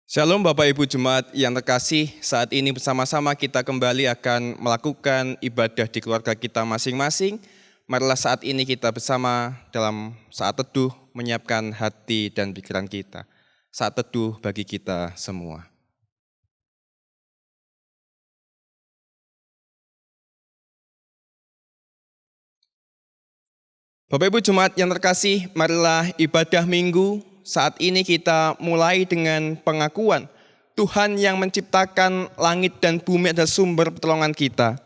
Shalom Bapak Ibu Jemaat yang terkasih, saat ini bersama-sama kita kembali akan melakukan ibadah di keluarga kita masing-masing. Marilah saat ini kita bersama dalam saat teduh menyiapkan hati dan pikiran kita. Saat teduh bagi kita semua. Bapak Ibu Jemaat yang terkasih, marilah ibadah minggu saat ini kita mulai dengan pengakuan Tuhan yang menciptakan langit dan bumi adalah sumber pertolongan kita.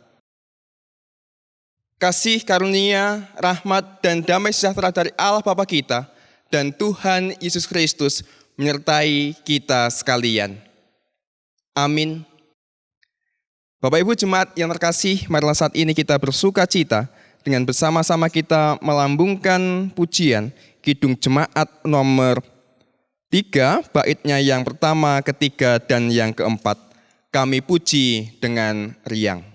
Kasih karunia, rahmat dan damai sejahtera dari Allah Bapa kita dan Tuhan Yesus Kristus menyertai kita sekalian. Amin. Bapak Ibu Jemaat yang terkasih, marilah saat ini kita bersuka cita dengan bersama-sama kita melambungkan pujian Kidung Jemaat nomor 3, baitnya yang pertama, ketiga, dan yang keempat. Kami puji dengan riang.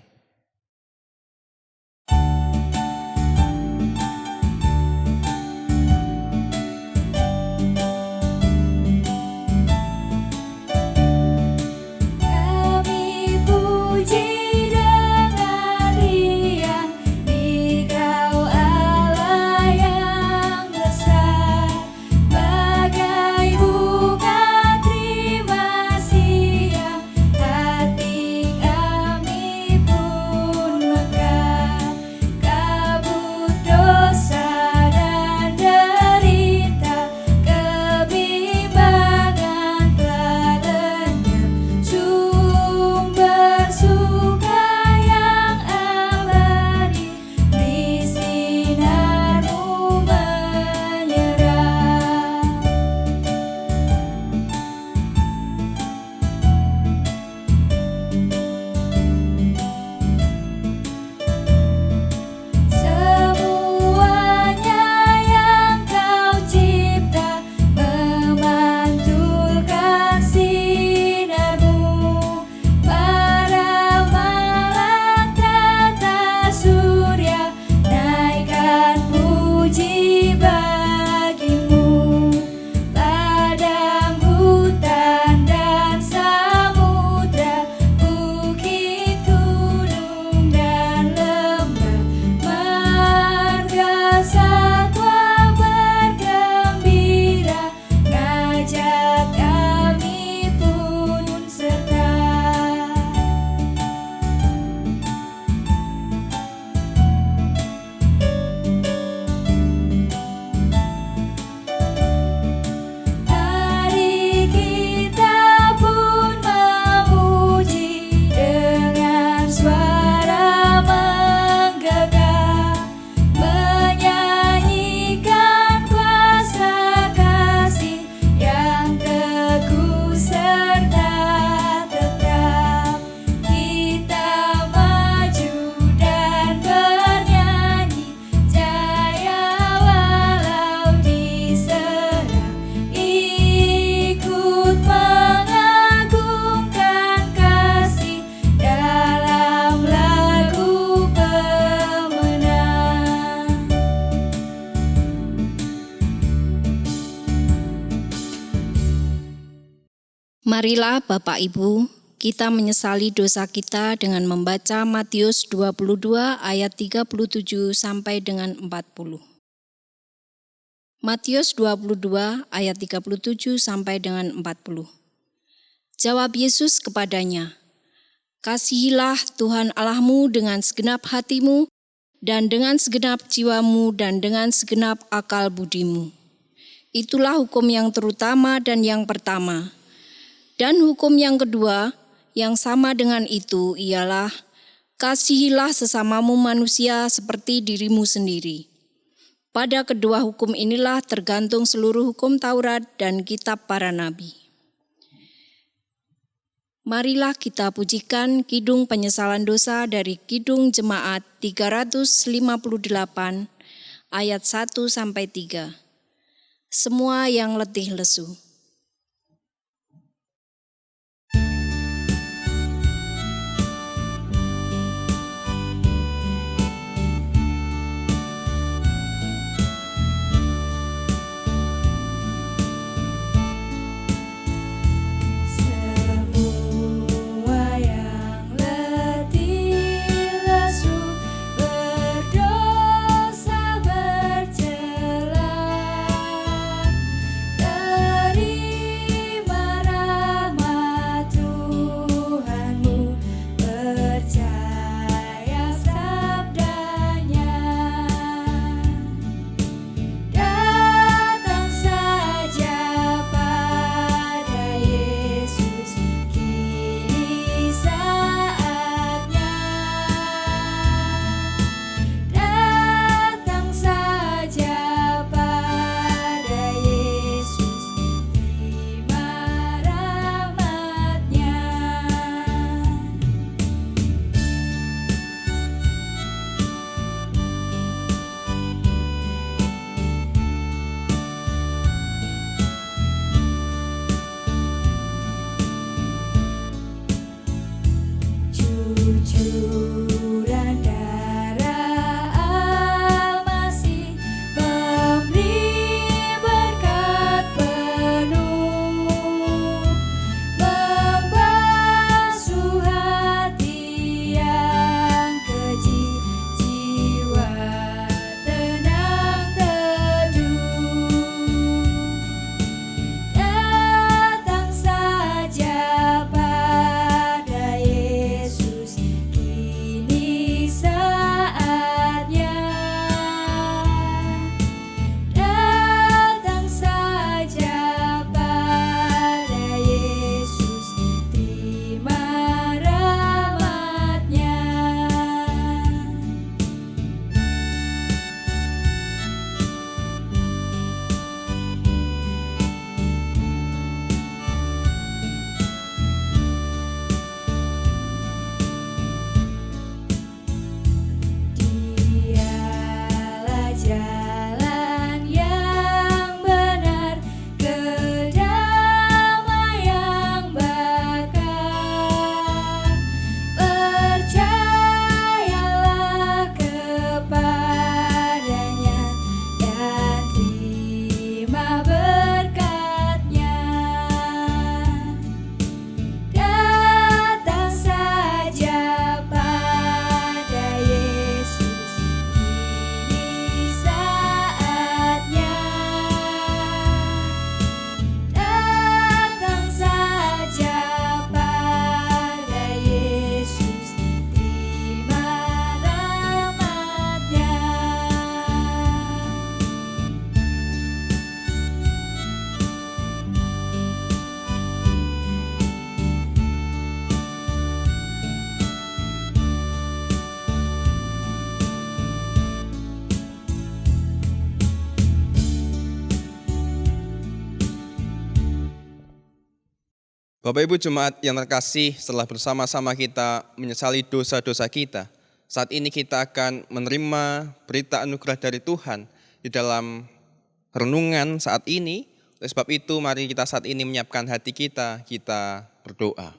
Marilah Bapak Ibu, kita menyesali dosa kita dengan membaca Matius 22 ayat 37 sampai dengan 40. Matius 22 ayat 37 sampai dengan 40. Jawab Yesus kepadanya, "Kasihilah Tuhan Allahmu dengan segenap hatimu dan dengan segenap jiwamu dan dengan segenap akal budimu. Itulah hukum yang terutama dan yang pertama. Dan hukum yang kedua, yang sama dengan itu ialah, kasihilah sesamamu manusia seperti dirimu sendiri. Pada kedua hukum inilah tergantung seluruh hukum Taurat dan kitab para nabi." Marilah kita pujikan Kidung Penyesalan Dosa dari Kidung Jemaat 358 ayat 1 sampai 3. Semua yang letih lesu. Semua Bapak Ibu Jemaat yang terkasih, setelah bersama-sama kita menyesali dosa-dosa kita, saat ini kita akan menerima berita anugerah dari Tuhan di dalam renungan saat ini. Oleh sebab itu, mari kita saat ini menyiapkan hati kita berdoa.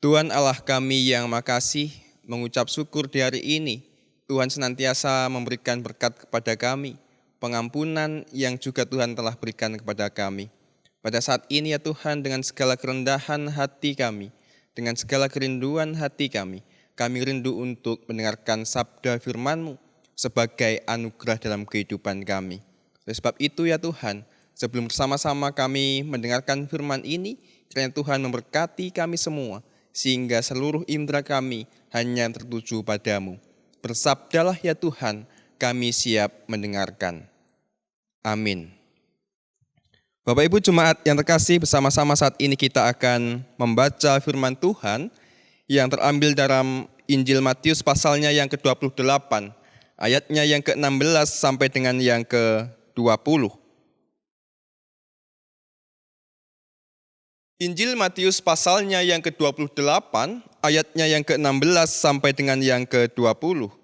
Tuhan Allah kami yang makasih, mengucap syukur di hari ini. Tuhan senantiasa memberikan berkat kepada kami, pengampunan yang juga Tuhan telah berikan kepada kami. Pada saat ini ya Tuhan, dengan segala kerendahan hati kami, dengan segala kerinduan hati kami rindu untuk mendengarkan sabda firman-Mu sebagai anugerah dalam kehidupan kami. Oleh sebab itu ya Tuhan, sebelum bersama-sama kami mendengarkan firman ini, kiranya Tuhan memberkati kami semua, sehingga seluruh indera kami hanya tertuju padamu. Bersabdalah ya Tuhan, kami siap mendengarkan. Amin. Bapak Ibu Jemaat yang terkasih, bersama-sama saat ini kita akan membaca firman Tuhan yang terambil dalam Injil Matius pasalnya yang ke-28, ayatnya yang ke-16 sampai dengan yang ke-20. Injil Matius pasalnya yang ke-28, ayatnya yang ke-16 sampai dengan yang ke-20.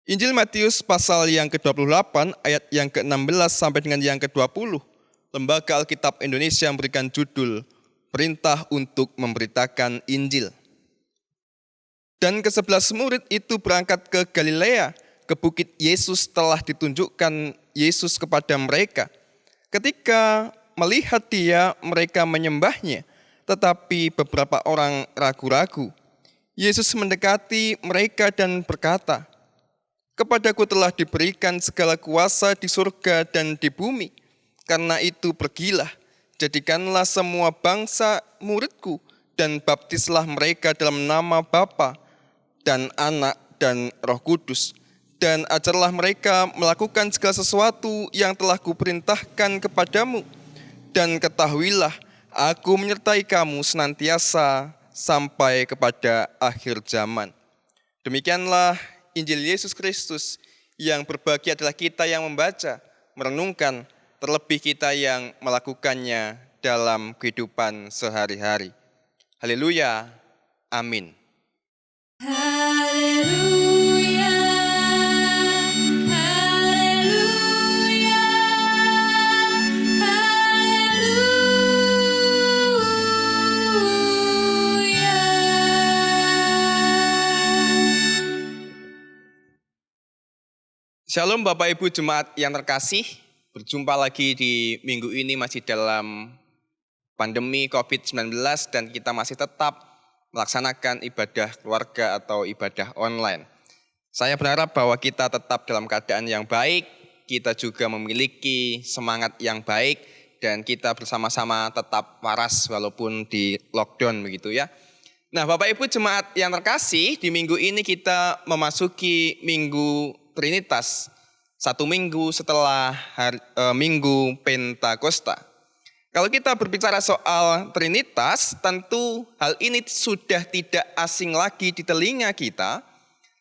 Injil Matius pasal yang ke-28 ayat yang ke-16 sampai dengan yang ke-20. Lembaga Alkitab Indonesia memberikan judul Perintah untuk Memberitakan Injil. Dan ke-11 murid itu berangkat ke Galilea, ke bukit Yesus telah ditunjukkan Yesus kepada mereka. Ketika melihat dia, mereka menyembahnya, tetapi beberapa orang ragu-ragu. Yesus mendekati mereka dan berkata, "Kepadaku telah diberikan segala kuasa di surga dan di bumi. Karena itu pergilah, jadikanlah semua bangsa muridku, dan baptislah mereka dalam nama Bapa dan Anak dan Roh Kudus. Dan ajarlah mereka melakukan segala sesuatu yang telah kuperintahkan kepadamu. Dan ketahuilah, aku menyertai kamu senantiasa sampai kepada akhir zaman." Demikianlah Injil Yesus Kristus. Yang berbahagia adalah kita yang membaca, merenungkan, terlebih kita yang melakukannya dalam kehidupan sehari-hari. Haleluya, amin. Haleluya, haleluya, haleluya. Shalom Bapak Ibu Jemaat yang terkasih, berjumpa lagi di minggu ini masih dalam pandemi COVID-19 dan kita masih tetap melaksanakan ibadah keluarga atau ibadah online. Saya berharap bahwa kita tetap dalam keadaan yang baik, kita juga memiliki semangat yang baik dan kita bersama-sama tetap waras walaupun di lockdown begitu ya. Nah Bapak Ibu Jemaat yang terkasih, di minggu ini kita memasuki Minggu Trinitas, 1 minggu setelah Minggu Pentakosta. Kalau kita berbicara soal Trinitas, tentu hal ini sudah tidak asing lagi di telinga kita.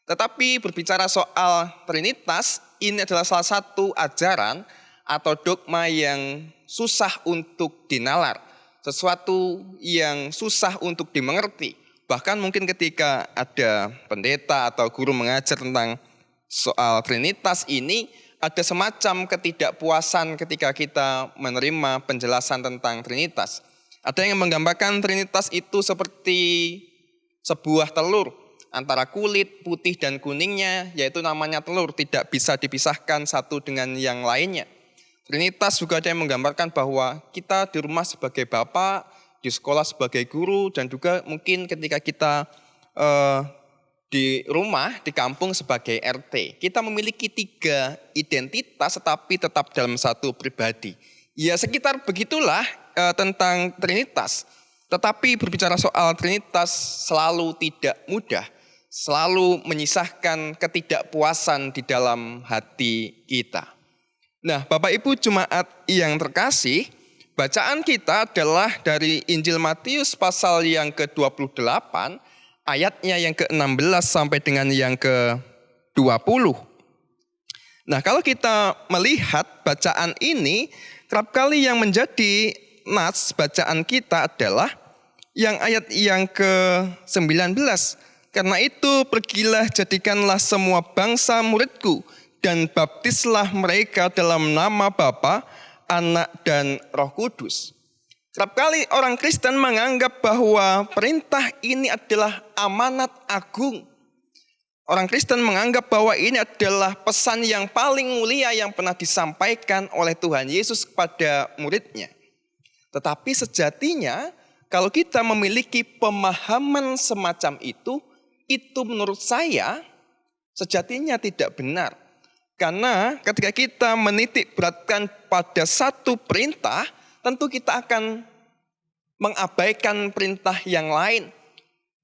Tetapi berbicara soal Trinitas, ini adalah salah satu ajaran atau dogma yang susah untuk dinalar. Sesuatu yang susah untuk dimengerti. Bahkan mungkin ketika ada pendeta atau guru mengajar tentang soal Trinitas ini, ada semacam ketidakpuasan ketika kita menerima penjelasan tentang Trinitas. Ada yang menggambarkan Trinitas itu seperti sebuah telur antara kulit putih dan kuningnya, yaitu namanya telur, tidak bisa dipisahkan satu dengan yang lainnya. Trinitas juga ada yang menggambarkan bahwa kita di rumah sebagai bapak, di sekolah sebagai guru, dan juga mungkin ketika kita di rumah, di kampung sebagai RT. Kita memiliki 3 identitas tetapi tetap dalam satu pribadi. Ya sekitar begitulah tentang Trinitas. Tetapi berbicara soal Trinitas selalu tidak mudah. Selalu menyisahkan ketidakpuasan di dalam hati kita. Nah Bapak Ibu Jemaat yang terkasih, bacaan kita adalah dari Injil Matius pasal yang ke-28, ayatnya yang ke-16 sampai dengan yang ke-20. Nah, kalau kita melihat bacaan ini, kerap kali yang menjadi nas bacaan kita adalah yang ayat yang ke-19. Karena itu pergilah jadikanlah semua bangsa muridku dan baptislah mereka dalam nama Bapa, Anak dan Roh Kudus. Kerap kali orang Kristen menganggap bahwa perintah ini adalah amanat agung. Orang Kristen menganggap bahwa ini adalah pesan yang paling mulia yang pernah disampaikan oleh Tuhan Yesus kepada muridnya. Tetapi sejatinya kalau kita memiliki pemahaman semacam itu menurut saya sejatinya tidak benar. Karena ketika kita menitik beratkan pada satu perintah, tentu kita akan mengabaikan perintah yang lain.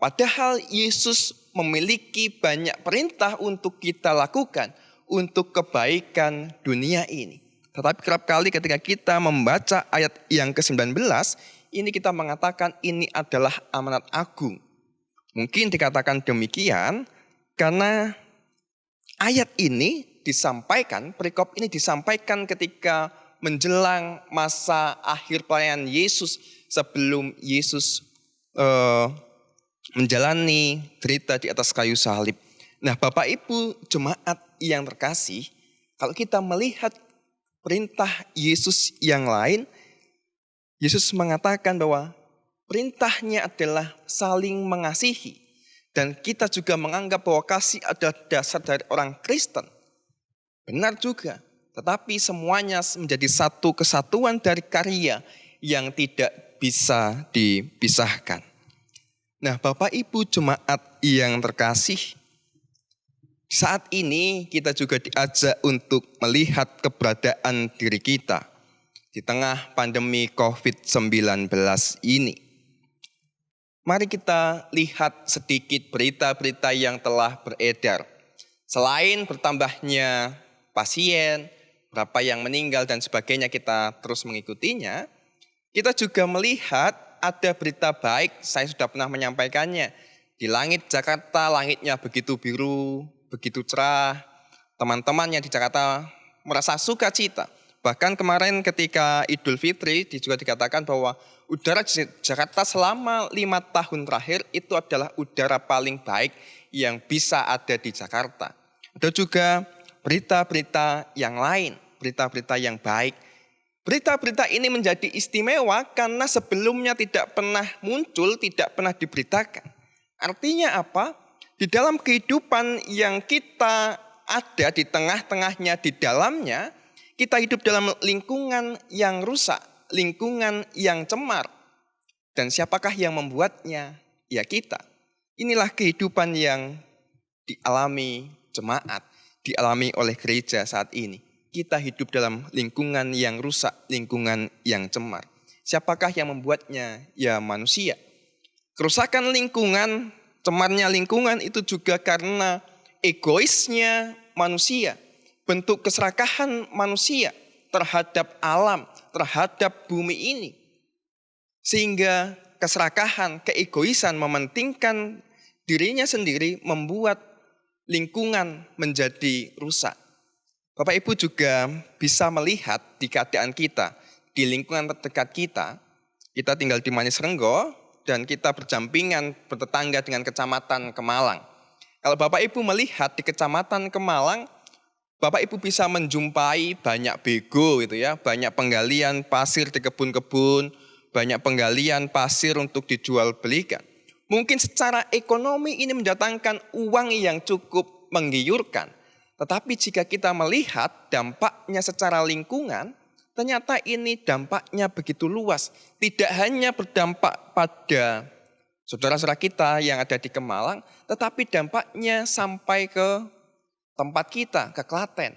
Padahal Yesus memiliki banyak perintah untuk kita lakukan untuk kebaikan dunia ini. Tetapi kerap kali ketika kita membaca ayat yang ke-19, ini kita mengatakan ini adalah amanat agung. Mungkin dikatakan demikian karena ayat ini disampaikan, perikop ini disampaikan ketika menjelang masa akhir pelayanan Yesus sebelum Yesus menjalani derita di atas kayu salib. Nah, Bapak Ibu jemaat yang terkasih, kalau kita melihat perintah Yesus yang lain, Yesus mengatakan bahwa perintahnya adalah saling mengasihi. Dan kita juga menganggap bahwa kasih adalah dasar dari orang Kristen. Benar juga, tetapi semuanya menjadi satu kesatuan dari karya yang tidak bisa dipisahkan. Nah, Bapak Ibu jemaat yang terkasih, saat ini kita juga diajak untuk melihat keberadaan diri kita di tengah pandemi COVID-19 ini. Mari kita lihat sedikit berita-berita yang telah beredar. Selain bertambahnya pasien, berapa yang meninggal dan sebagainya kita terus mengikutinya, kita juga melihat ada berita baik, saya sudah pernah menyampaikannya. Di langit Jakarta, langitnya begitu biru, begitu cerah. Teman-teman yang di Jakarta merasa sukacita. Bahkan kemarin ketika Idul Fitri juga dikatakan bahwa udara di Jakarta selama 5 tahun terakhir itu adalah udara paling baik yang bisa ada di Jakarta. Ada juga berita-berita yang lain, berita-berita yang baik. Berita-berita ini menjadi istimewa karena sebelumnya tidak pernah muncul, tidak pernah diberitakan. Artinya apa? Di dalam kehidupan yang kita ada di tengah-tengahnya, di dalamnya, kita hidup dalam lingkungan yang rusak, lingkungan yang cemar. Dan siapakah yang membuatnya? Ya kita. Inilah kehidupan yang dialami jemaat, dialami oleh gereja saat ini. Kita hidup dalam lingkungan yang rusak, lingkungan yang cemar. Siapakah yang membuatnya? Ya manusia. Kerusakan lingkungan, cemarnya lingkungan itu juga karena egoisnya manusia. Bentuk keserakahan manusia terhadap alam, terhadap bumi ini. Sehingga keserakahan, keegoisan mementingkan dirinya sendiri membuat lingkungan menjadi rusak. Bapak Ibu juga bisa melihat di keadaan kita, di lingkungan terdekat kita. Kita tinggal di Manis Renggo dan kita berdampingan, bertetangga dengan Kecamatan Kemalang. Kalau Bapak Ibu melihat di Kecamatan Kemalang, Bapak Ibu bisa menjumpai banyak bego gitu ya, banyak penggalian pasir di kebun-kebun, banyak penggalian pasir untuk dijual belikan. Mungkin secara ekonomi ini mendatangkan uang yang cukup menggiurkan. Tetapi jika kita melihat dampaknya secara lingkungan, ternyata ini dampaknya begitu luas. Tidak hanya berdampak pada saudara-saudara kita yang ada di Kemalang, tetapi dampaknya sampai ke tempat kita, ke Klaten.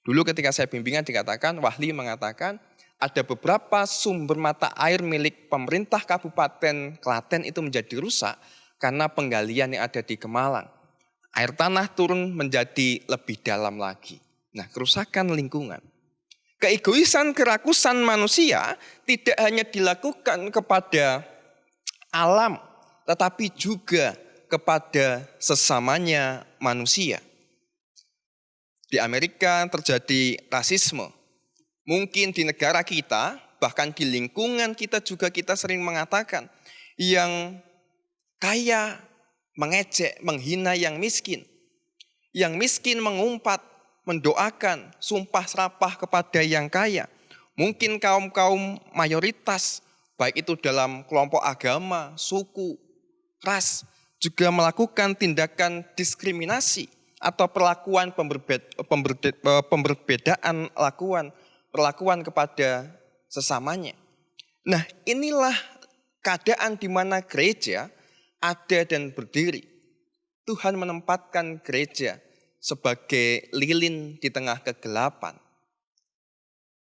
Dulu ketika saya bimbingan dikatakan, Wahli mengatakan, ada beberapa sumber mata air milik pemerintah Kabupaten Klaten itu menjadi rusak karena penggalian yang ada di Kemalang. Air tanah turun menjadi lebih dalam lagi. Nah, kerusakan lingkungan. Keegoisan, kerakusan manusia tidak hanya dilakukan kepada alam, tetapi juga kepada sesamanya manusia. Di Amerika terjadi rasisme. Mungkin di negara kita, bahkan di lingkungan kita juga kita sering mengatakan yang kaya mengejek, menghina yang miskin. Yang miskin mengumpat, mendoakan, sumpah serapah kepada yang kaya. Mungkin kaum-kaum mayoritas, baik itu dalam kelompok agama, suku, ras, juga melakukan tindakan diskriminasi atau pemberbedaan perlakuan kepada sesamanya. Nah, inilah keadaan di mana gereja ada dan berdiri. Tuhan menempatkan gereja sebagai lilin di tengah kegelapan.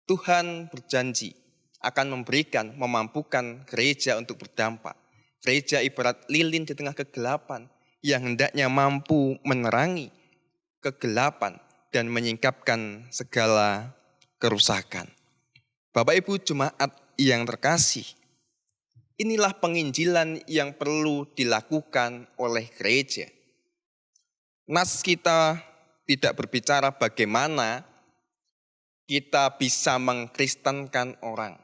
Tuhan berjanji akan memberikan, memampukan gereja untuk berdampak. Gereja ibarat lilin di tengah kegelapan yang hendaknya mampu menerangi kegelapan dan menyingkapkan segala kerusakan. Bapak Ibu jemaat yang terkasih, inilah penginjilan yang perlu dilakukan oleh gereja. Nas kita tidak berbicara bagaimana kita bisa mengkristenkan orang.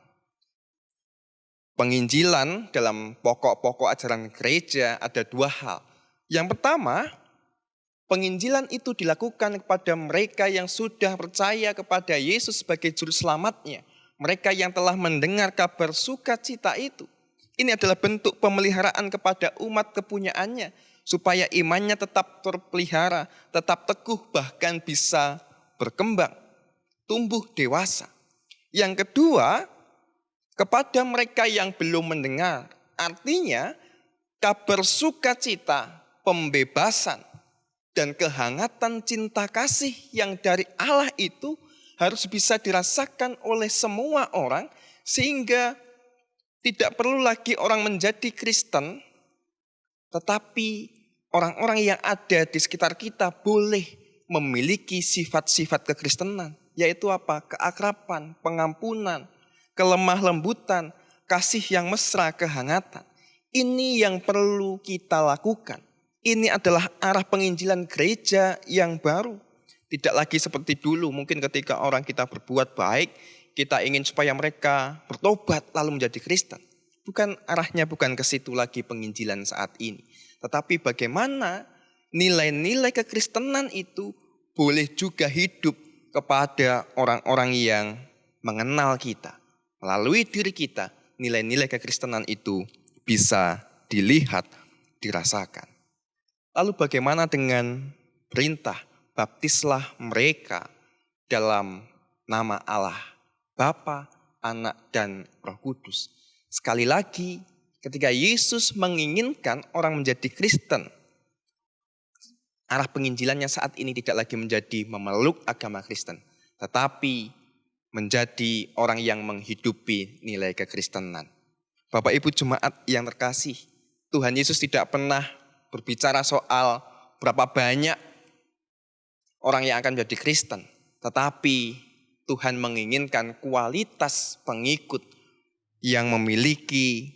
Penginjilan dalam pokok-pokok ajaran gereja ada dua hal. Yang pertama, penginjilan itu dilakukan kepada mereka yang sudah percaya kepada Yesus sebagai juru selamatnya. Mereka yang telah mendengar kabar sukacita itu. Ini adalah bentuk pemeliharaan kepada umat kepunyaannya, supaya imannya tetap terpelihara, tetap teguh, bahkan bisa berkembang, tumbuh dewasa. Yang kedua, kepada mereka yang belum mendengar, artinya kabar sukacita, pembebasan, dan kehangatan cinta kasih yang dari Allah itu harus bisa dirasakan oleh semua orang, sehingga tidak perlu lagi orang menjadi Kristen, tetapi orang-orang yang ada di sekitar kita boleh memiliki sifat-sifat kekristenan, yaitu apa? Keakraban, pengampunan, kelemah lembutan, kasih yang mesra, kehangatan. Ini yang perlu kita lakukan. Ini adalah arah penginjilan gereja yang baru. Tidak lagi seperti dulu, mungkin ketika orang kita berbuat baik, kita ingin supaya mereka bertobat lalu menjadi Kristen. Arahnya bukan ke situ lagi penginjilan saat ini. Tetapi bagaimana nilai-nilai kekristenan itu boleh juga hidup kepada orang-orang yang mengenal kita. Melalui diri kita, nilai-nilai kekristenan itu bisa dilihat, dirasakan. Lalu bagaimana dengan perintah, baptislah mereka dalam nama Allah, Bapa, Anak, dan Roh Kudus. Sekali lagi, ketika Yesus menginginkan orang menjadi Kristen, arah penginjilannya saat ini tidak lagi menjadi memeluk agama Kristen, tetapi menjadi orang yang menghidupi nilai kekristenan. Bapak Ibu jemaat yang terkasih, Tuhan Yesus tidak pernah berbicara soal berapa banyak orang yang akan menjadi Kristen, tetapi Tuhan menginginkan kualitas pengikut yang memiliki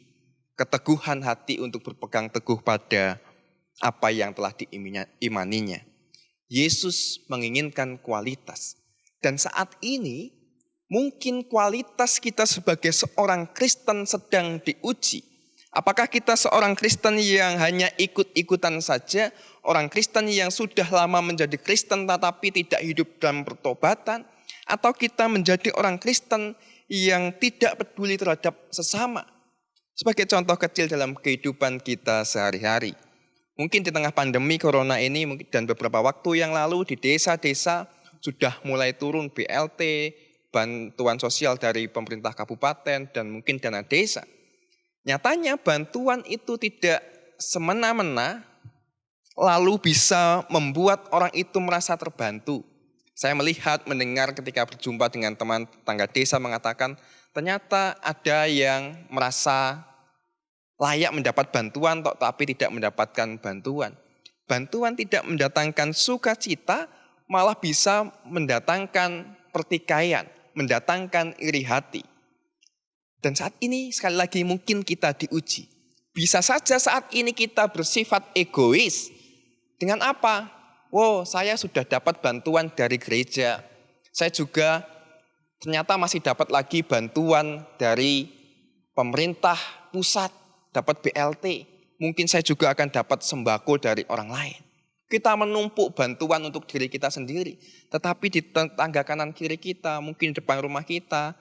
keteguhan hati untuk berpegang teguh pada apa yang telah diimaninya. Yesus menginginkan kualitas. Dan saat ini mungkin kualitas kita sebagai seorang Kristen sedang diuji. Apakah kita seorang Kristen yang hanya ikut-ikutan saja, orang Kristen yang sudah lama menjadi Kristen tetapi tidak hidup dalam pertobatan, atau kita menjadi orang Kristen yang tidak peduli terhadap sesama. Sebagai contoh kecil dalam kehidupan kita sehari-hari. Mungkin di tengah pandemi corona ini dan beberapa waktu yang lalu di desa-desa sudah mulai turun BLT, bantuan sosial dari pemerintah kabupaten dan mungkin dana desa. Nyatanya bantuan itu tidak semena-mena lalu bisa membuat orang itu merasa terbantu. Saya mendengar ketika berjumpa dengan teman tetangga desa mengatakan ternyata ada yang merasa layak mendapat bantuan tapi tidak mendapatkan bantuan. Bantuan tidak mendatangkan sukacita, malah bisa mendatangkan pertikaian, mendatangkan iri hati. Dan saat ini sekali lagi mungkin kita diuji. Bisa saja saat ini kita bersifat egois. Dengan apa? wow, saya sudah dapat bantuan dari gereja. Saya juga ternyata masih dapat lagi bantuan dari pemerintah pusat, dapat BLT. Mungkin saya juga akan dapat sembako dari orang lain. Kita menumpuk bantuan untuk diri kita sendiri. Tetapi di tangga kanan kiri kita, mungkin di depan rumah kita,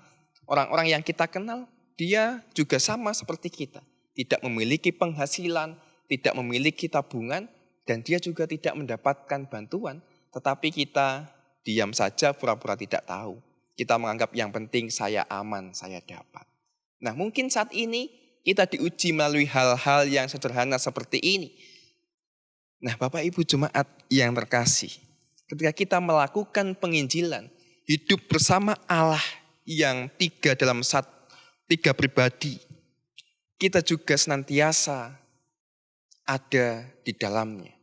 orang-orang yang kita kenal, dia juga sama seperti kita. Tidak memiliki penghasilan, tidak memiliki tabungan, dan dia juga tidak mendapatkan bantuan. Tetapi kita diam saja, pura-pura tidak tahu. Kita menganggap yang penting saya aman, saya dapat. Nah, mungkin saat ini kita diuji melalui hal-hal yang sederhana seperti ini. Nah, Bapak Ibu Jemaat yang terkasih, ketika kita melakukan penginjilan, hidup bersama Allah yang tiga pribadi, kita juga senantiasa ada di dalamnya.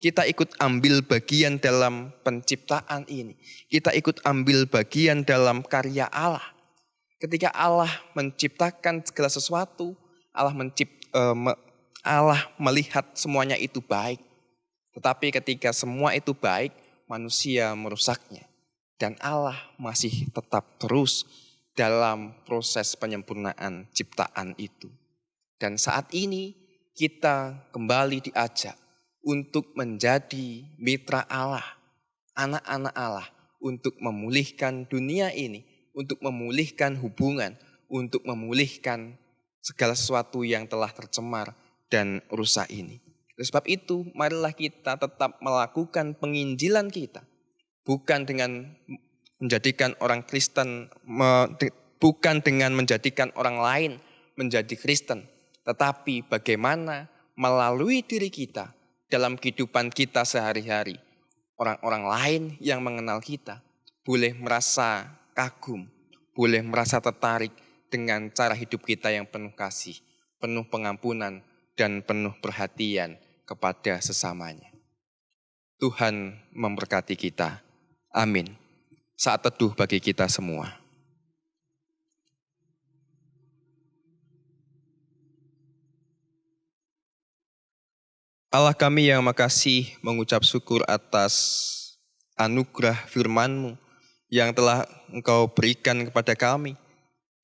Kita ikut ambil bagian dalam penciptaan ini. Kita ikut ambil bagian dalam karya Allah. Ketika Allah menciptakan segala sesuatu, Allah melihat semuanya itu baik. Tetapi ketika semua itu baik, manusia merusaknya. Dan Allah masih tetap terus dalam proses penyempurnaan ciptaan itu. Dan saat ini kita kembali diajak untuk menjadi mitra Allah, anak-anak Allah, untuk memulihkan dunia ini, untuk memulihkan hubungan, untuk memulihkan segala sesuatu yang telah tercemar dan rusak ini. Oleh sebab itu, marilah kita tetap melakukan penginjilan kita, bukan dengan menjadikan orang Kristen, bukan dengan menjadikan orang lain menjadi Kristen, tetapi bagaimana melalui diri kita dalam kehidupan kita sehari-hari, orang-orang lain yang mengenal kita boleh merasa kagum, boleh merasa tertarik dengan cara hidup kita yang penuh kasih, penuh pengampunan, dan penuh perhatian kepada sesamanya. Tuhan memberkati kita. Amin. Saat teduh bagi kita semua. Allah kami yang makasih, mengucap syukur atas anugerah firman-Mu yang telah Engkau berikan kepada kami,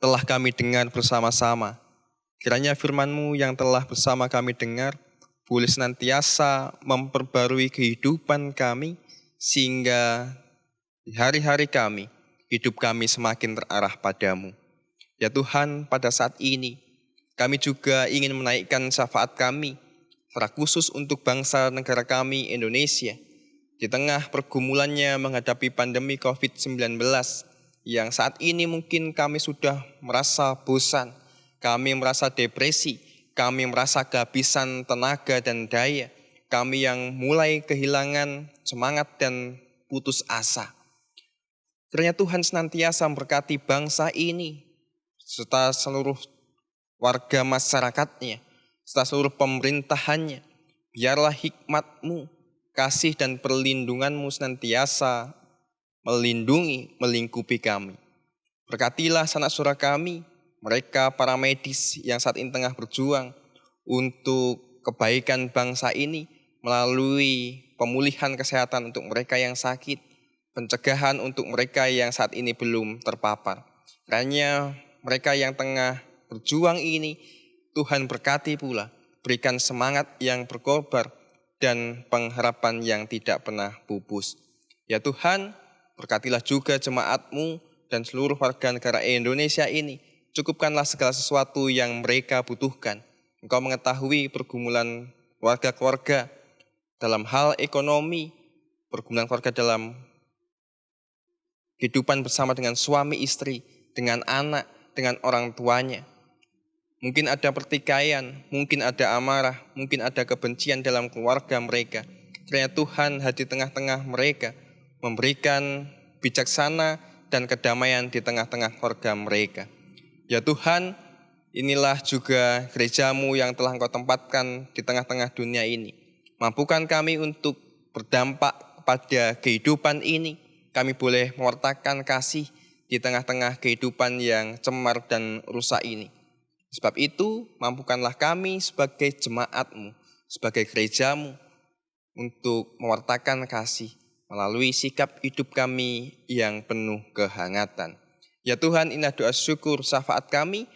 telah kami dengar bersama-sama. Kiranya firman-Mu yang telah bersama kami dengar, boleh senantiasa memperbarui kehidupan kami, sehingga di hari-hari kami, hidup kami semakin terarah padamu. Ya Tuhan, pada saat ini, kami juga ingin menaikkan syafaat kami, secara khusus untuk bangsa negara kami Indonesia, di tengah pergumulannya menghadapi pandemi COVID-19, yang saat ini mungkin kami sudah merasa bosan, kami merasa depresi, kami merasa kehabisan tenaga dan daya, kami yang mulai kehilangan semangat dan putus asa. Kiranya Tuhan senantiasa memberkati bangsa ini, serta seluruh warga masyarakatnya, serta seluruh pemerintahannya. Biarlah hikmat-Mu, kasih dan perlindungan-Mu senantiasa melindungi, melingkupi kami. Berkatilah sanak saudara kami, mereka para medis yang saat ini tengah berjuang untuk kebaikan bangsa ini melalui pemulihan kesehatan untuk mereka yang sakit, pencegahan untuk mereka yang saat ini belum terpapar. Kiranya mereka yang tengah berjuang ini, Tuhan berkati pula, berikan semangat yang berkobar dan pengharapan yang tidak pernah pupus. Ya Tuhan, berkatilah juga jemaat-Mu dan seluruh warga negara Indonesia ini. Cukupkanlah segala sesuatu yang mereka butuhkan. Engkau mengetahui pergumulan warga-keluarga dalam hal ekonomi, pergumulan keluarga dalam kehidupan bersama dengan suami istri, dengan anak, dengan orang tuanya. Mungkin ada pertikaian, mungkin ada amarah, mungkin ada kebencian dalam keluarga mereka. Kiranya Tuhan hadir di tengah-tengah mereka, memberikan bijaksana dan kedamaian di tengah-tengah keluarga mereka. Ya Tuhan, inilah juga gereja-Mu yang telah Engkau tempatkan di tengah-tengah dunia ini. Mampukan kami untuk berdampak pada kehidupan ini. Kami boleh mewartakan kasih di tengah-tengah kehidupan yang cemar dan rusak ini. Sebab itu, mampukanlah kami sebagai jemaat-Mu, sebagai gereja-Mu, untuk mewartakan kasih melalui sikap hidup kami yang penuh kehangatan. Ya Tuhan, inilah doa syukur syafaat kami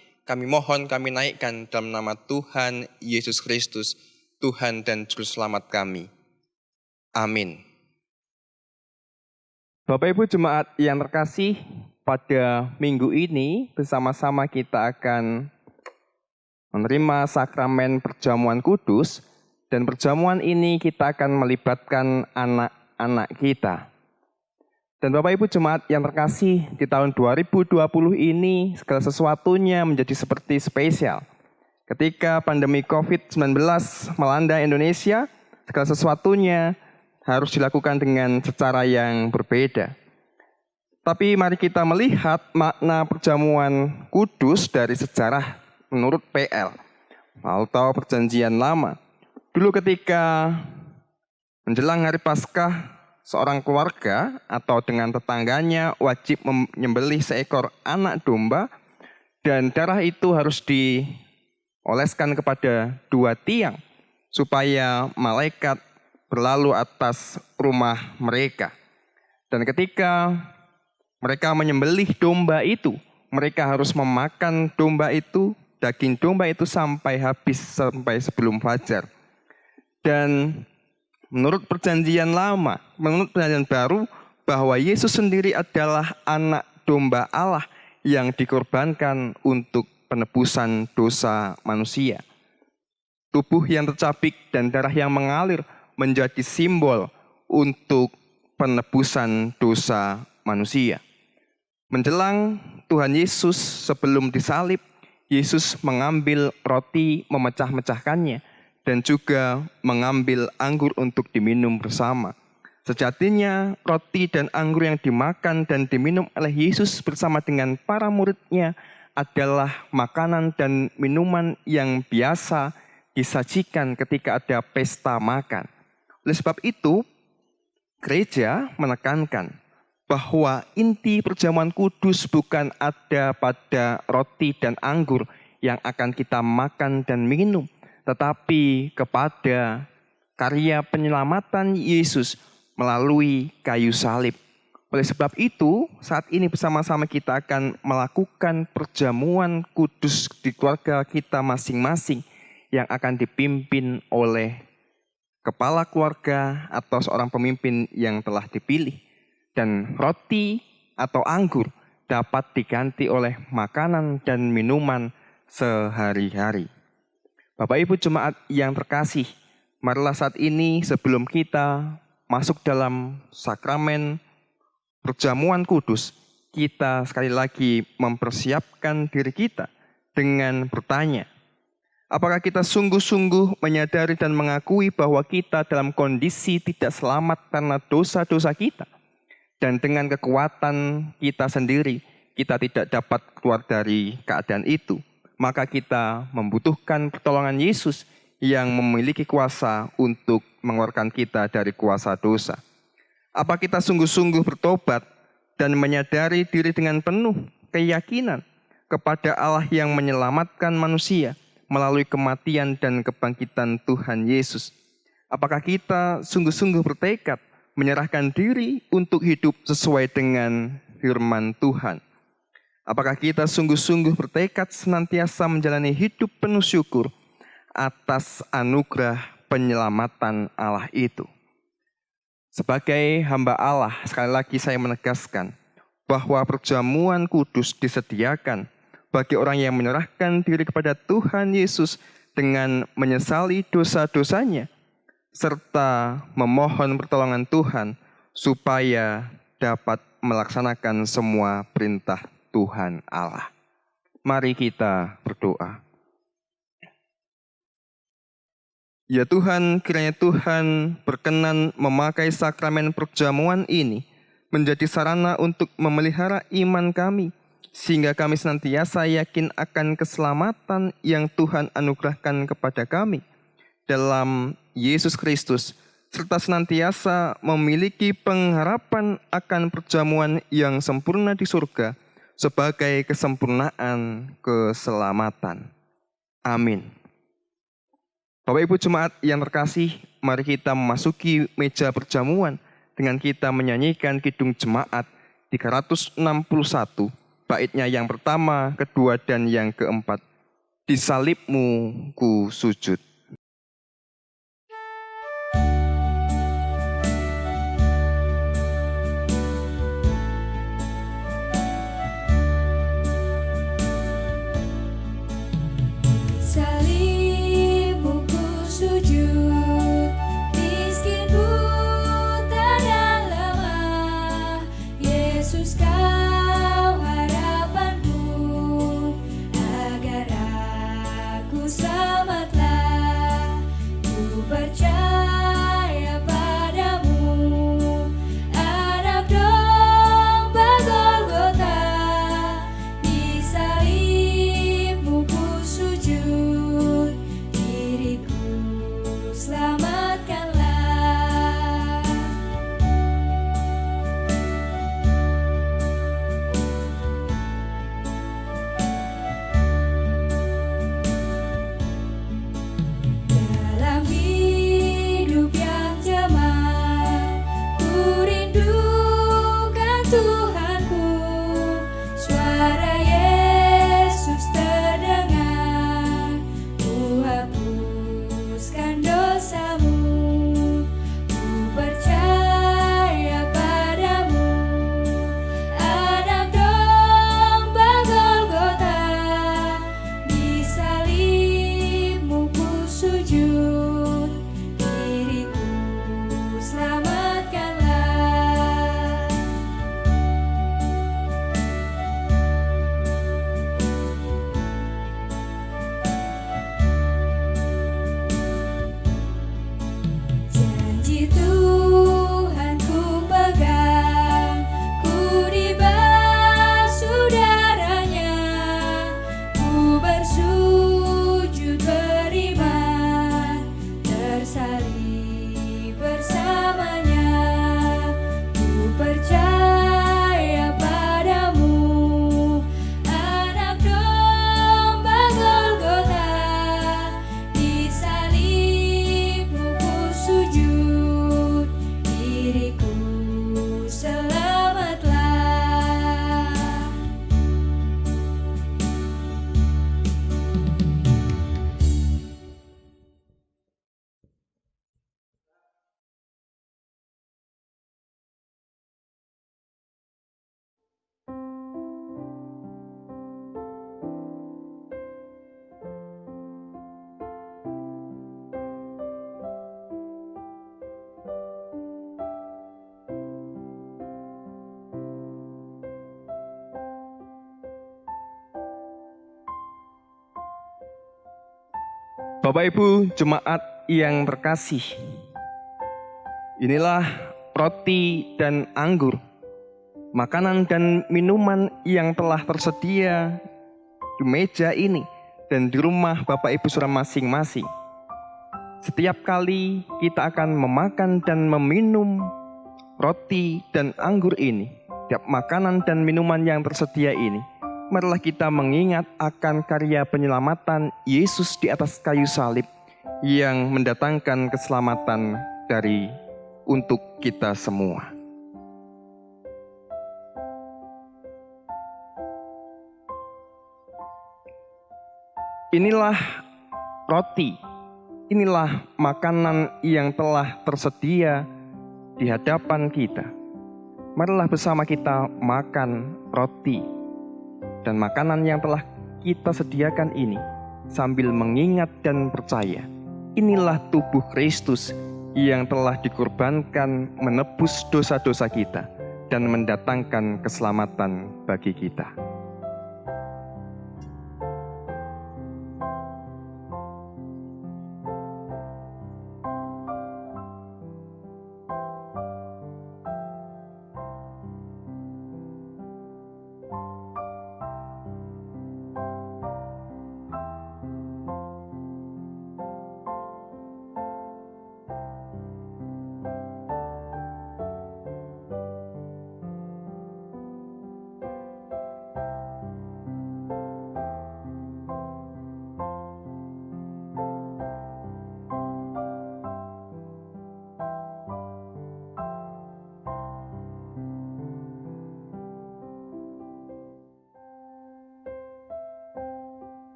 mohon kami naikkan dalam nama Tuhan Yesus Kristus, Tuhan dan Juru Selamat kami. Amin. Bapak Ibu Jemaat yang terkasih, pada minggu ini bersama-sama kita akan menerima sakramen perjamuan kudus, dan perjamuan ini kita akan melibatkan anak-anak kita. Dan Bapak Ibu Jemaat yang terkasih, di tahun 2020 ini segala sesuatunya menjadi seperti spesial. Ketika pandemi COVID-19 melanda Indonesia, segala sesuatunya harus dilakukan dengan secara yang berbeda. Tapi mari kita melihat makna perjamuan kudus dari sejarah menurut PL atau Perjanjian Lama. Dulu ketika menjelang hari Paskah, seorang keluarga atau dengan tetangganya wajib menyembelih seekor anak domba, dan darah itu harus dioleskan kepada 2 tiang supaya malaikat berlalu atas rumah mereka. Dan ketika mereka menyembelih domba itu, mereka harus memakan domba itu, daging domba itu sampai habis, sampai sebelum fajar. Dan menurut Perjanjian Lama, menurut Perjanjian Baru, bahwa Yesus sendiri adalah anak domba Allah yang dikorbankan untuk penebusan dosa manusia. Tubuh yang tercabik dan darah yang mengalir menjadi simbol untuk penebusan dosa manusia. Menjelang Tuhan Yesus sebelum disalib, Yesus mengambil roti, memecah-mecahkannya, dan juga mengambil anggur untuk diminum bersama. Sejatinya roti dan anggur yang dimakan dan diminum oleh Yesus bersama dengan para muridnya adalah makanan dan minuman yang biasa disajikan ketika ada pesta makan. Oleh sebab itu, gereja menekankan bahwa inti perjamuan kudus bukan ada pada roti dan anggur yang akan kita makan dan minum, tetapi kepada karya penyelamatan Yesus melalui kayu salib. Oleh sebab itu, saat ini bersama-sama kita akan melakukan perjamuan kudus di keluarga kita masing-masing yang akan dipimpin oleh kepala keluarga atau seorang pemimpin yang telah dipilih. Dan roti atau anggur dapat diganti oleh makanan dan minuman sehari-hari. Bapak Ibu Jemaat yang terkasih, marilah saat ini sebelum kita masuk dalam sakramen perjamuan kudus, kita sekali lagi mempersiapkan diri kita dengan bertanya, apakah kita sungguh-sungguh menyadari dan mengakui bahwa kita dalam kondisi tidak selamat karena dosa-dosa kita? Dan dengan kekuatan kita sendiri, kita tidak dapat keluar dari keadaan itu. Maka kita membutuhkan pertolongan Yesus yang memiliki kuasa untuk mengeluarkan kita dari kuasa dosa. Apa kita sungguh-sungguh bertobat dan menyadari diri dengan penuh keyakinan kepada Allah yang menyelamatkan manusia melalui kematian dan kebangkitan Tuhan Yesus? Apakah kita sungguh-sungguh bertekad menyerahkan diri untuk hidup sesuai dengan firman Tuhan? Apakah kita sungguh-sungguh bertekad senantiasa menjalani hidup penuh syukur atas anugerah penyelamatan Allah itu? Sebagai hamba Allah, sekali lagi saya menegaskan bahwa perjamuan kudus disediakan bagi orang yang menyerahkan diri kepada Tuhan Yesus dengan menyesali dosa-dosanya, serta memohon pertolongan Tuhan supaya dapat melaksanakan semua perintah Tuhan Allah. Mari kita berdoa. Ya Tuhan, kiranya Tuhan berkenan memakai sakramen perjamuan ini menjadi sarana untuk memelihara iman kami, sehingga kami senantiasa yakin akan keselamatan yang Tuhan anugerahkan kepada kami dalam Yesus Kristus, serta senantiasa memiliki pengharapan akan perjamuan yang sempurna di surga sebagai kesempurnaan keselamatan. Amin. Bapak Ibu Jemaat yang terkasih, mari kita memasuki meja perjamuan dengan kita menyanyikan Kidung Jemaat 361, baitnya yang pertama, kedua, dan yang keempat. Di salibmu ku sujud. Salibmu ku sujud, miskin buta dan lemah. Yesus kau harapanku, agar aku selamatlah. Ku percaya padamu, anak domba Golgota. Di salibmu ku sujud, diriku selamatkanlah. Dalam hidup yang jaman, ku rindukan Tuhanku. Suara Yesus terdengar, ku hapuskan dosamu. Ku percaya padamu, anak domba Golgota. Di salibmu ku sujud, diriku selamatkanlah. Janji Tuhan ku pegang, ku dibasuh darahnya. Ku bersujud beriman, tersalib bersamanya. Ku percaya padamu, anak domba Golgota. Di salibmu ku sujud, diriku selamatlah. Bapak Ibu jemaat yang terkasih, inilah roti dan anggur, makanan dan minuman yang telah tersedia di meja ini dan di rumah Bapak Ibu Saudara masing-masing. Setiap kali kita akan memakan dan meminum roti dan anggur ini, setiap makanan dan minuman yang tersedia ini, marilah kita mengingat akan karya penyelamatan Yesus di atas kayu salib yang mendatangkan keselamatan untuk kita semua. Inilah roti, inilah makanan yang telah tersedia di hadapan kita. Marilah bersama kita makan roti dan makanan yang telah kita sediakan ini sambil mengingat dan percaya, inilah tubuh Kristus yang telah dikorbankan menebus dosa-dosa kita dan mendatangkan keselamatan bagi kita.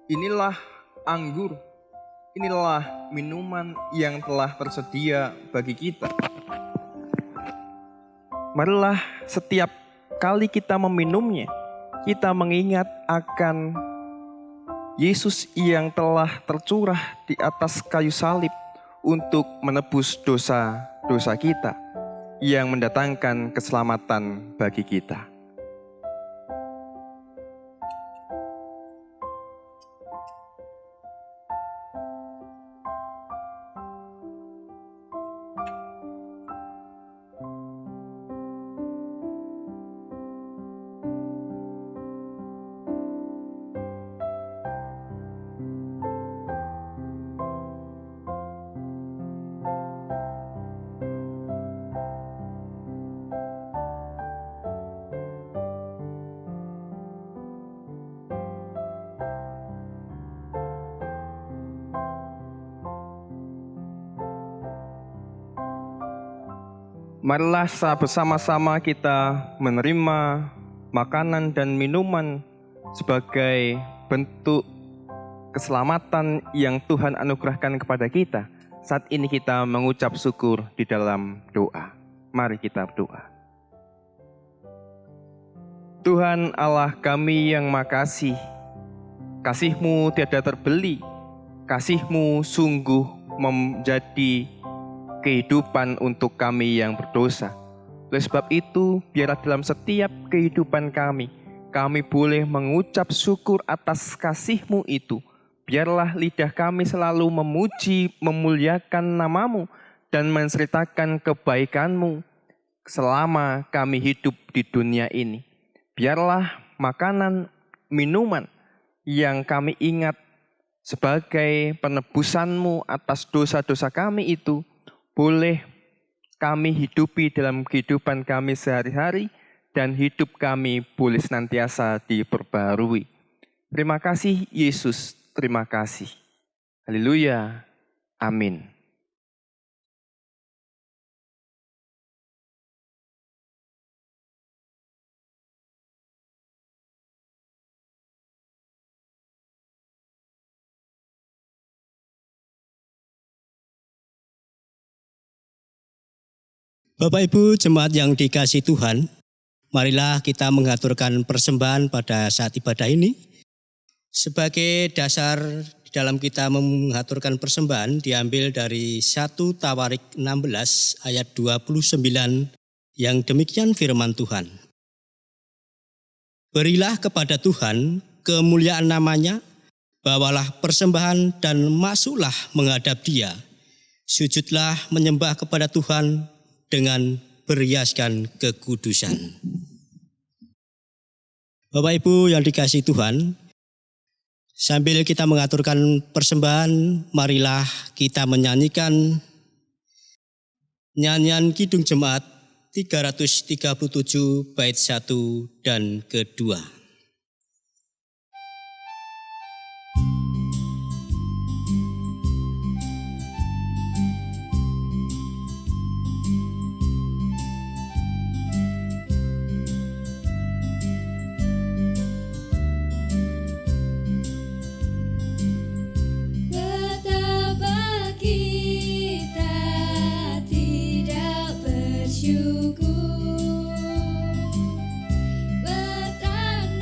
Inilah anggur, inilah minuman yang telah tersedia bagi kita. Marilah setiap kali kita meminumnya, kita mengingat akan Yesus yang telah tercurah di atas kayu salib untuk menebus dosa-dosa kita, yang mendatangkan keselamatan bagi kita. Marilah bersama-sama kita menerima makanan dan minuman sebagai bentuk keselamatan yang Tuhan anugerahkan kepada kita. Saat ini kita mengucap syukur di dalam doa. Mari kita berdoa. Tuhan Allah kami yang makasih, kasih-Mu tiada terbeli, kasih-Mu sungguh menjadi kehidupan untuk kami yang berdosa. Oleh sebab itu, biarlah dalam setiap kehidupan kami boleh mengucap syukur atas kasih-Mu itu. Biarlah lidah kami selalu memuji, memuliakan nama-Mu, dan menceritakan kebaikan-Mu selama kami hidup di dunia ini. Biarlah makanan, minuman yang kami ingat sebagai penebusan-Mu atas dosa-dosa kami itu boleh kami hidupi dalam kehidupan kami sehari-hari, dan hidup kami boleh senantiasa diperbarui. Terima kasih Yesus, terima kasih. Haleluya, amin. Bapak Ibu jemaat yang dikasihi Tuhan, marilah kita mengaturkan persembahan pada saat ibadah ini. Sebagai dasar di dalam kita mengaturkan persembahan diambil dari 1 Tawarik 16 ayat 29 yang demikian firman Tuhan. Berilah kepada Tuhan kemuliaan namanya, bawalah persembahan dan masuklah menghadap Dia. Sujudlah menyembah kepada Tuhan dengan berhiaskan kekudusan. Bapak Ibu yang dikasihi Tuhan, sambil kita mengaturkan persembahan, marilah kita menyanyikan nyanyian Kidung Jemaat 337 bait 1 dan kedua. Bersyukur, bertanda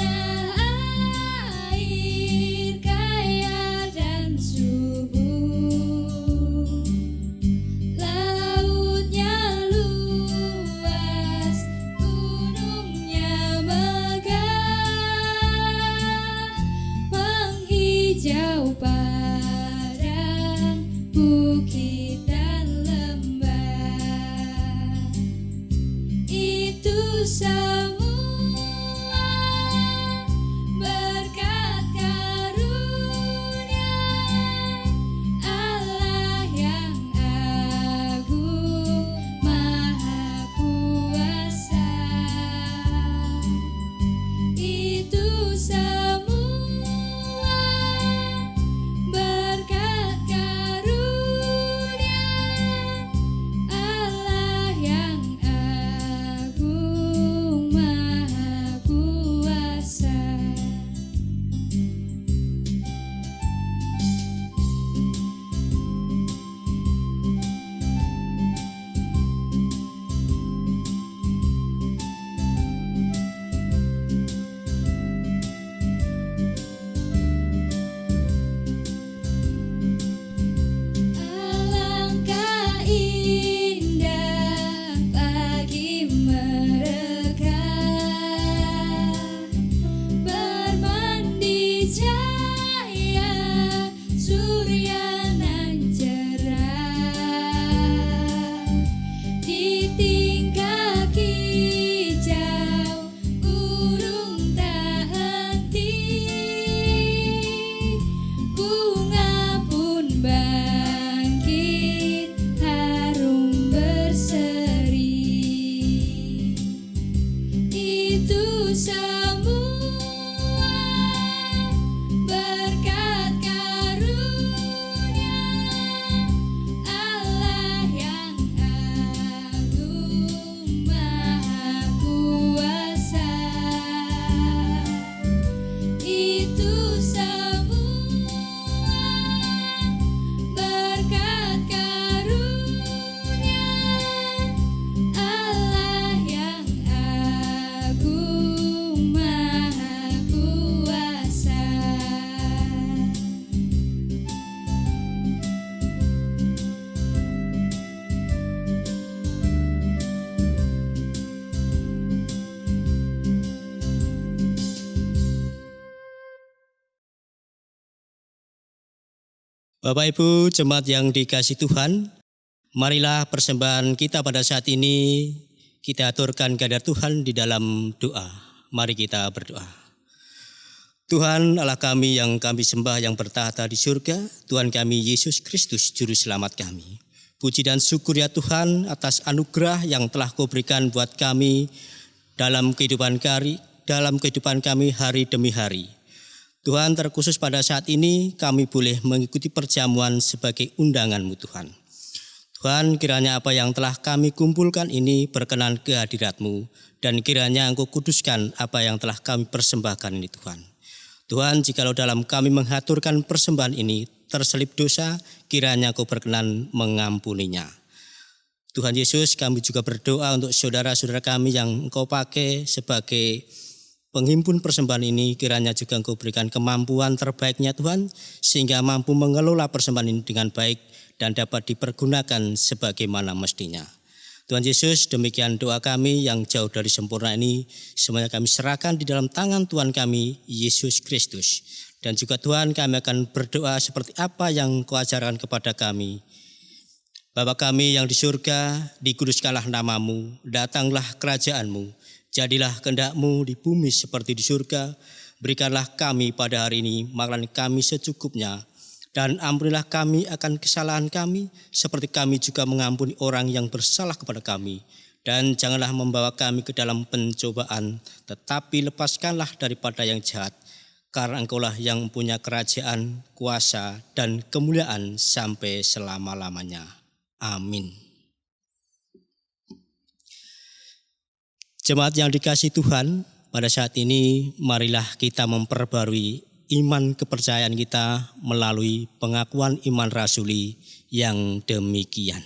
Bapak Ibu jemaat yang dikasihi Tuhan, marilah persembahan kita pada saat ini kita aturkan kehadirat Tuhan di dalam doa. Mari kita berdoa. Tuhan Allah kami yang kami sembah yang bertahta di surga, Tuhan kami Yesus Kristus Juru Selamat kami. Puji dan syukur ya Tuhan atas anugerah yang telah Kau berikan buat kami dalam kehidupan kami hari demi hari. Tuhan, terkhusus pada saat ini kami boleh mengikuti perjamuan sebagai undangan-Mu Tuhan. Tuhan, kiranya apa yang telah kami kumpulkan ini berkenan ke hadirat-Mu dan kiranya Engkau kuduskan apa yang telah kami persembahkan ini Tuhan. Tuhan, jikalau dalam kami mengaturkan persembahan ini terselip dosa, kiranya Engkau berkenan mengampuninya. Tuhan Yesus, kami juga berdoa untuk saudara-saudara kami yang Engkau pakai sebagai penghimpun persembahan ini, kiranya juga Engkau berikan kemampuan terbaiknya Tuhan, sehingga mampu mengelola persembahan ini dengan baik dan dapat dipergunakan sebagaimana mestinya. Tuhan Yesus, demikian doa kami yang jauh dari sempurna ini, semuanya kami serahkan di dalam tangan Tuhan kami, Yesus Kristus. Dan juga Tuhan, kami akan berdoa seperti apa yang Kau ajarkan kepada kami. Bapa kami yang di surga, dikuduskanlah nama-Mu, datanglah kerajaan-Mu. Jadilah kehendak-Mu di bumi seperti di surga. Berikanlah kami pada hari ini makanan kami secukupnya. Dan ampunilah kami akan kesalahan kami, seperti kami juga mengampuni orang yang bersalah kepada kami. Dan janganlah membawa kami ke dalam pencobaan, tetapi lepaskanlah daripada yang jahat. Karena Engkaulah yang punya kerajaan, kuasa, dan kemuliaan sampai selama-lamanya. Amin. Jemaat yang dikasihi Tuhan, pada saat ini marilah kita memperbarui iman kepercayaan kita melalui pengakuan iman rasuli yang demikian.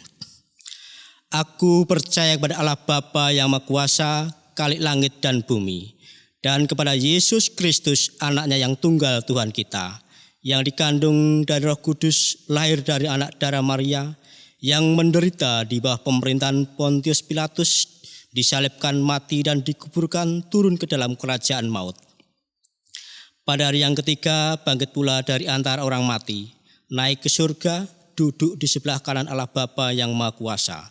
Aku percaya kepada Allah Bapa yang Maha Kuasa, Khalik langit dan bumi, dan kepada Yesus Kristus, Anaknya yang tunggal Tuhan kita, yang dikandung dari Roh Kudus, lahir dari anak darah Maria, yang menderita di bawah pemerintahan Pontius Pilatus, disalibkan, mati dan dikuburkan, turun ke dalam kerajaan maut. Pada hari yang ketiga bangkit pula dari antara orang mati, naik ke surga, duduk di sebelah kanan Allah Bapa yang Maha Kuasa,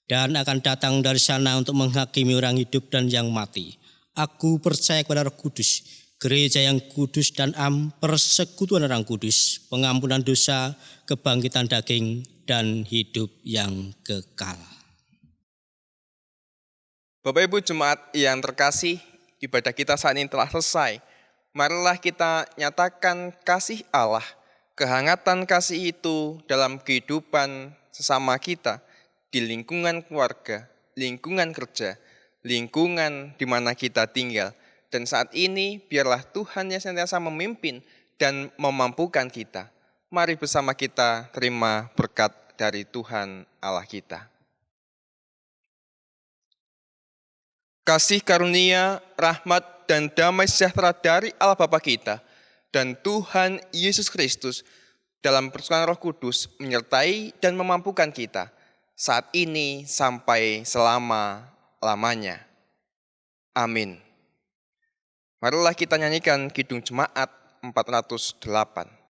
dan akan datang dari sana untuk menghakimi orang hidup dan yang mati. Aku percaya kepada Roh Kudus, gereja yang kudus dan persekutuan orang kudus, pengampunan dosa, kebangkitan daging, dan hidup yang kekal. Bapak Ibu jemaat yang terkasih, ibadah kita saat ini telah selesai. Marilah kita nyatakan kasih Allah, kehangatan kasih itu dalam kehidupan sesama kita, di lingkungan keluarga, lingkungan kerja, lingkungan di mana kita tinggal. Dan saat ini biarlah Tuhan yang senantiasa memimpin dan memampukan kita. Mari bersama kita terima berkat dari Tuhan Allah kita. Kasih karunia, rahmat, dan damai sejahtera dari Allah Bapa kita dan Tuhan Yesus Kristus dalam persekutuan Roh Kudus menyertai dan memampukan kita saat ini sampai selama-lamanya. Amin. Marilah kita nyanyikan Kidung Jemaat 408.